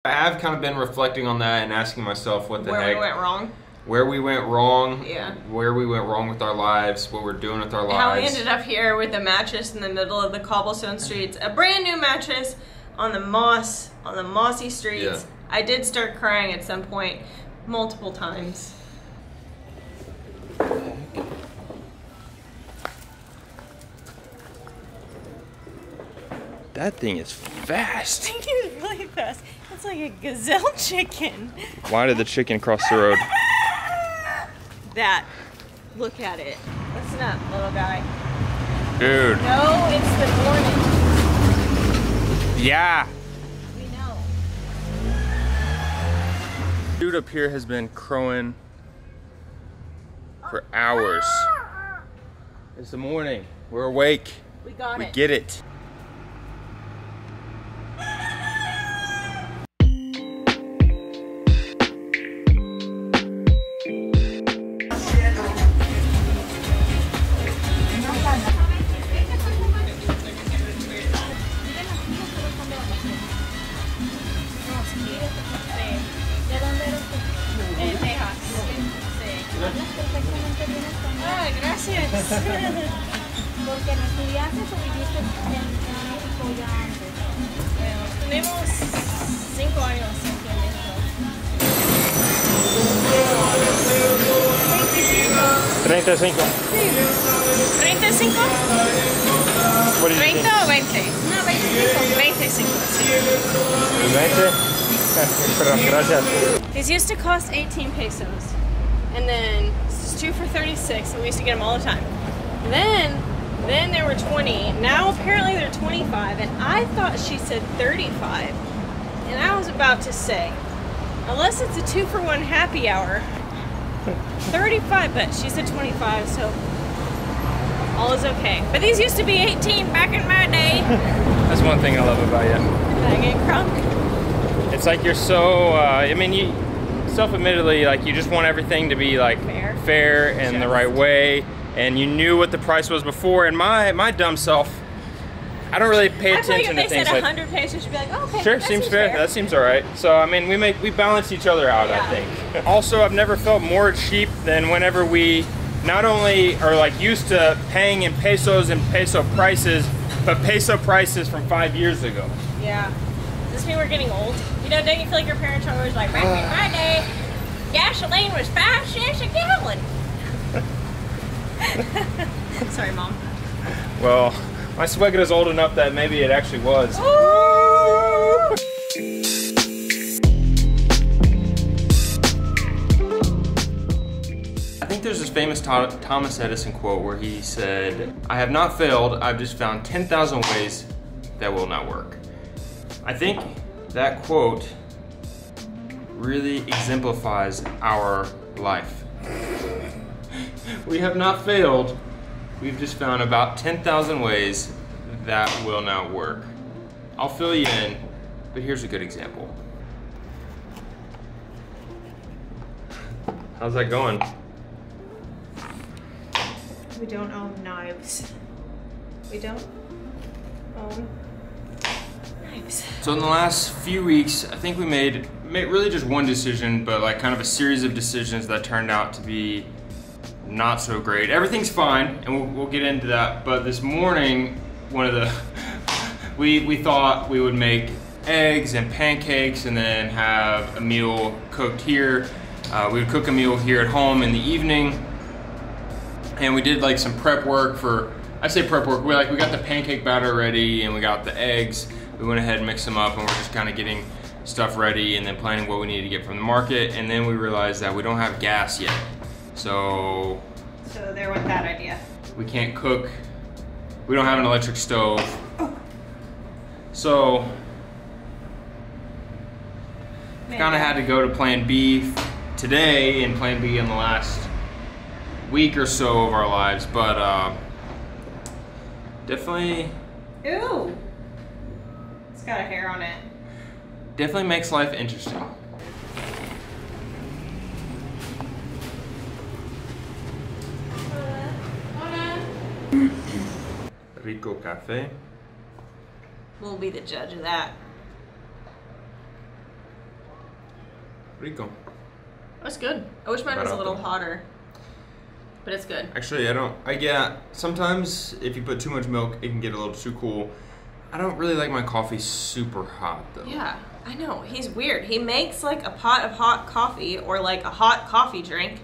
I have kind of been reflecting on that and asking myself what the heck. Where we went wrong. Where we went wrong. Yeah. Where we went wrong with our lives, what we're doing with our lives. How we ended up here with a mattress in the middle of the cobblestone streets. A brand new mattress on the mossy streets. Yeah. I did start crying at some point, multiple times. That thing is fast. It is really fast. It's like a gazelle chicken. Why did the chicken cross the road? That. Look at it. Listen up, little guy. Dude. No, it's the morning. Yeah. We know. Dude up here has been crowing for hours. It's the morning. We're awake. We got it. We get it. Ay, gracias. Porque no estudiaste o viviste en México ya antes. Tenemos 5 años aquí en México. 35. ¿35? What did you ¿30 think? o 20? No, 25. 25, sí. 20? Perdón, gracias. These used to cost 18 pesos. And then this is 2 for 36, and we used to get them all the time. Then they were 20. Now apparently they're 25, and I thought she said 35. And I was about to say, unless it's a 2-for-1 happy hour, 35, but she said 25, so all is okay. But these used to be 18 back in my day. That's one thing I love about you. I get crunk. It's like you're so, I mean, you self-admittedly, like you just want everything to be like fair and the right way. And you knew what the price was before. And my dumb self, I don't really pay attention to things like. I feel like if they said 100 pesos, you'd be like, oh, okay. Sure, that seems fair. That seems all right. So I mean, we balance each other out. Yeah. I think. Also, I've never felt more cheap than whenever we not only are like used to paying in pesos and peso prices, but peso prices from 5 years ago. Yeah. Does this mean we're getting old? You know, don't you feel like your parents are always like, back in my day, gasoline was 5 cents a gallon. Sorry, Mom. Well, my suegra's old enough that maybe it actually was. I think there's this famous Thomas Edison quote where he said, "I have not failed, I've just found 10,000 ways that will not work." I think that quote really exemplifies our life. We have not failed, we've just found about 10,000 ways that will not work. I'll fill you in, but here's a good example. How's that going? We don't own knives. We don't own knives. So in the last few weeks, I think we made really just one decision, but like kind of a series of decisions that turned out to be not so great. Everything's fine, and we'll get into that. But this morning, we thought we would make eggs and pancakes and then have a meal cooked here. We would cook a meal here at home in the evening, and we did like some prep work for. I say prep work. We got the pancake batter ready, and we got the eggs. We went ahead and mixed them up, and we're just kind of getting stuff ready and then planning what we need to get from the market. And then we realized that we don't have gas yet. So there went that idea. We can't cook. We don't have an electric stove. So kind of had to go to plan B today and plan B in the last week or so of our lives. But definitely. Ooh. It's got a hair on it. Definitely makes life interesting. Rico Cafe. We'll be the judge of that. Rico. That's good. I wish mine was a little hotter, but it's good. Actually, yeah, sometimes if you put too much milk, it can get a little too cool. I don't really like my coffee super hot though. Yeah, I know. He's weird. He makes like a pot of hot coffee or like a hot coffee drink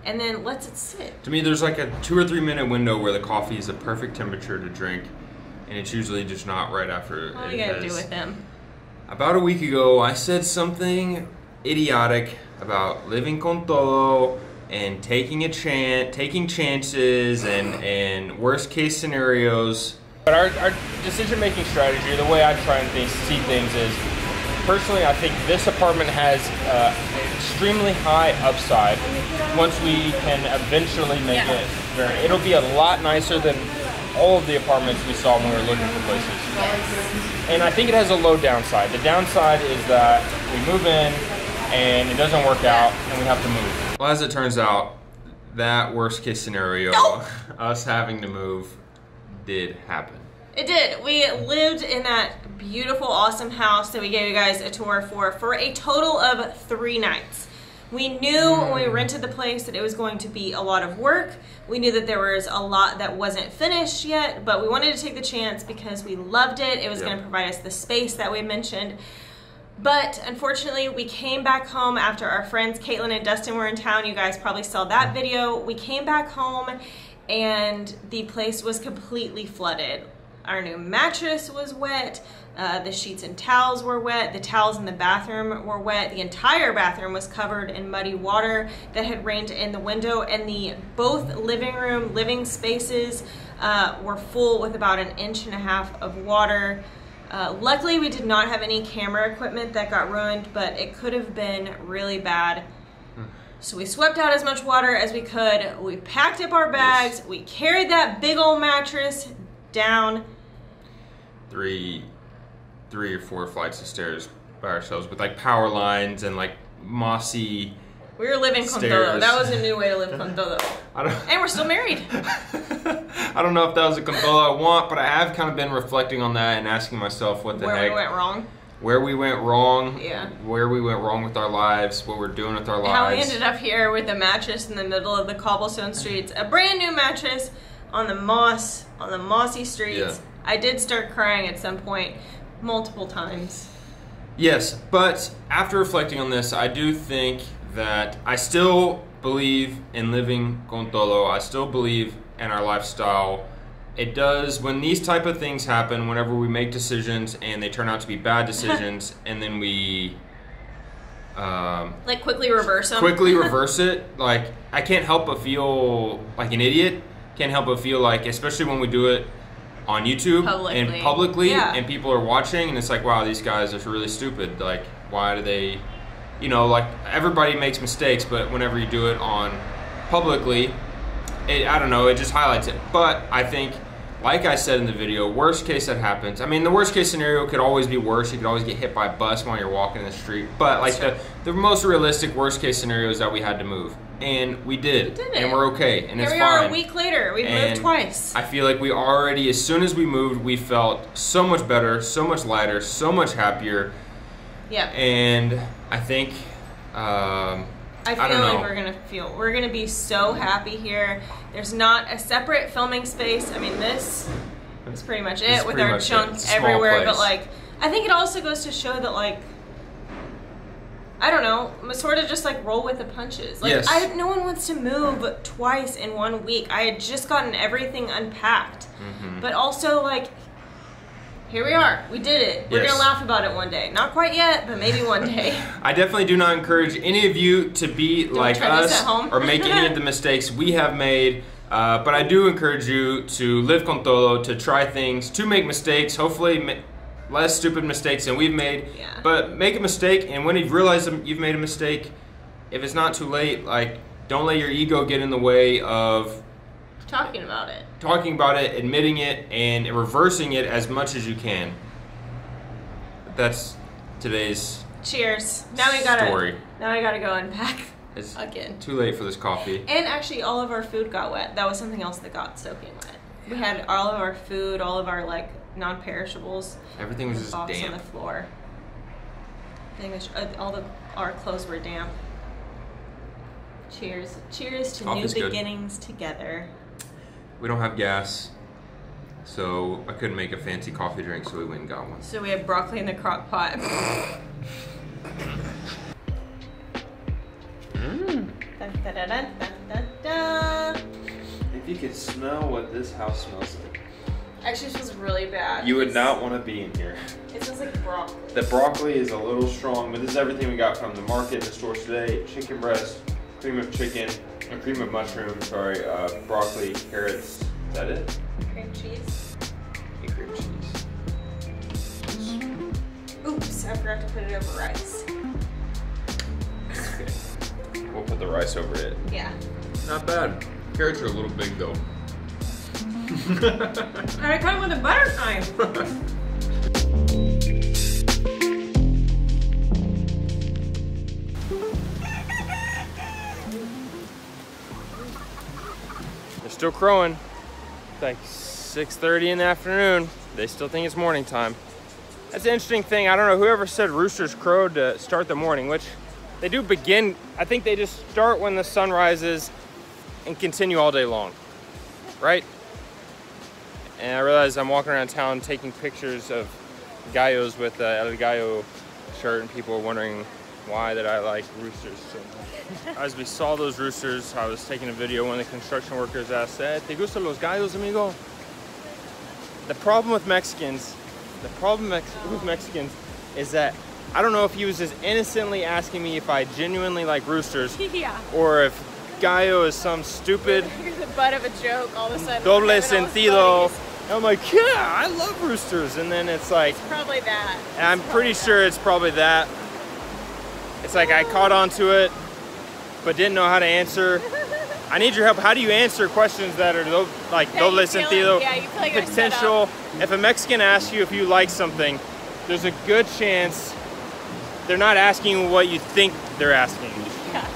and then lets it sit. To me, there's like a 2 or 3 minute window where the coffee is the perfect temperature to drink, and it's usually just not right after. What do you gotta do with him? About a week ago, I said something idiotic about living con todo and taking chances and worst case scenarios. But our decision-making strategy, the way I try and see things is, personally, I think this apartment has extremely high upside once we can eventually make it very. It'll be a lot nicer than all of the apartments we saw when we were looking for places. And I think it has a low downside. The downside is that we move in and it doesn't work out and we have to move. Well, as it turns out, that worst case scenario, us having to move, did happen. It did. We lived in that beautiful, awesome house that we gave you guys a tour for a total of 3 nights. We knew when we rented the place that it was going to be a lot of work. We knew that there was a lot that wasn't finished yet, but we wanted to take the chance because we loved it. It was going to provide us the space that we mentioned. But unfortunately, we came back home after our friends Caitlin and Dustin were in town. You guys probably saw that video. We came back home and the place was completely flooded. Our new mattress was wet, the sheets and towels were wet, the towels in the bathroom were wet, the entire bathroom was covered in muddy water that had rained in the window, and both living spaces were full with about 1.5 inches of water. Luckily, we did not have any camera equipment that got ruined, but it could have been really bad. So we swept out as much water as we could. We packed up our bags. We carried that big old mattress down 3 or 4 flights of stairs by ourselves with like power lines and like mossy. We were living con todo. That was a new way to live con todo. And we're still married. I don't know if that was a con todo I want, but I have kind of been reflecting on that and asking myself what the heck. Where we went wrong. Where we went wrong. Yeah. Where we went wrong with our lives, what we're doing with our lives. How we ended up here with a mattress in the middle of the cobblestone streets. A brand new mattress on the mossy streets. Yeah. I did start crying at some point, multiple times. Yes, but after reflecting on this, I do think that I still believe in living con todo. I still believe in our lifestyle. It does, when these type of things happen, whenever we make decisions and they turn out to be bad decisions, and then we like quickly reverse them. Quickly reverse it. Like, I can't help but feel like an idiot. Can't help but feel like, especially when we do it on YouTube and publicly, and people are watching, and it's like, wow, these guys are really stupid. Like, why do they, you know, like, everybody makes mistakes, but whenever you do it on publicly, I don't know, it just highlights it. But I think, like I said in the video, worst case that happens, I mean, the worst case scenario could always be worse. You could always get hit by a bus while you're walking in the street. But like the most realistic worst case scenario is that we had to move. And we did. And we're okay. And it's fine. Here we are a week later. We've moved twice. I feel like we already, as soon as we moved, we felt so much better, so much lighter, so much happier. Yeah. And I think, I feel like we're gonna be so happy here. There's not a separate filming space. I mean, this is pretty much it with our chunks everywhere. But like, I think it also goes to show that, like, I don't know, sort of just like roll with the punches. Like, no one wants to move twice in 1 week. I had just gotten everything unpacked, but also like, here we are. We did it. We're going to laugh about it one day. Not quite yet, but maybe one day. I definitely do not encourage any of you to be like us or make any of the mistakes we have made. But I do encourage you to live con todo, to try things, to make mistakes. Hopefully less stupid mistakes than we've made. Yeah. But make a mistake, and when you've realized you've made a mistake, if it's not too late, like, don't let your ego get in the way of talking about it, admitting it, and reversing it as much as you can. That's today's cheers. Story. Now we gotta go unpack. It's again. Too late for this coffee. And actually, all of our food got wet. That was something else that got soaking wet. We had all of our food, all of our like non-perishables. Everything was just damp on the floor. I think all our clothes were damp. Cheers. Cheers to Coffee's new good. beginnings together. We don't have gas, so I couldn't make a fancy coffee drink, so we went and got one. So we have broccoli in the crock pot. Mmm. Dun, dun, dun, dun, dun, dun. If you could smell what this house smells like, Actually, it smells really bad. you would not want to be in here. It smells like broccoli. The broccoli is a little strong, but this is everything we got from the market and the stores today. Chicken breast, cream of chicken, or cream of mushroom, sorry, broccoli, carrots. Is that it? Cream cheese. And cream cheese. Oops, I forgot to put it over rice. Okay. We'll put the rice over it. Yeah. Not bad. Carrots are a little big though. I cut with a butter knife. They're still crowing. It's like 6:30 in the afternoon. They still think it's morning time. That's an interesting thing. I don't know, whoever said roosters crowed to start the morning, which they do begin. I think they just start when the sun rises and continue all day long, right? And I realized I'm walking around town taking pictures of gallos with El Gallo shirt, and people are wondering why that I like roosters so much. As we saw those roosters, I was taking a video. One of the construction workers asked, "Te gustan los gallos, amigo?" The problem with Mexicans, is that I don't know if he was just innocently asking me if I genuinely like roosters, Yeah. or if gallo is some stupid You're the butt of a joke all of a sudden. doble We're having all these sentido. buddies. And I'm like, yeah, I love roosters. And then it's like, Probably that. and I'm pretty sure it's probably that. It's like I caught on to it, but didn't know how to answer. I need your help. How do you answer questions that are like That doble you feel sentido? like- yeah, you feel like they're set potential. If a Mexican asks you if you like something, there's a good chance they're not asking you what you think they're asking. Yeah.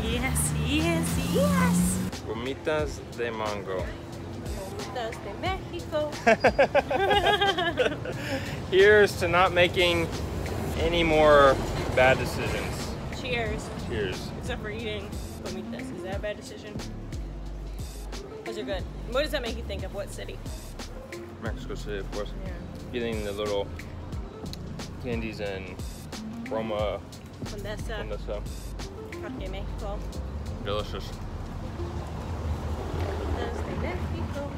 Yes, yes, yes. Gomitas de mango. Gomitas de Mexico. Here's to not making any more bad decisions. Cheers. Cheers. Except for eating gomitas. Is that a bad decision? Those are good. What does that make you think of? What city? Mexico City, of course. Yeah. Getting the little candies and Roma Condesa. and stuff. Parque Mexico. Delicious. Gomitas de Mexico.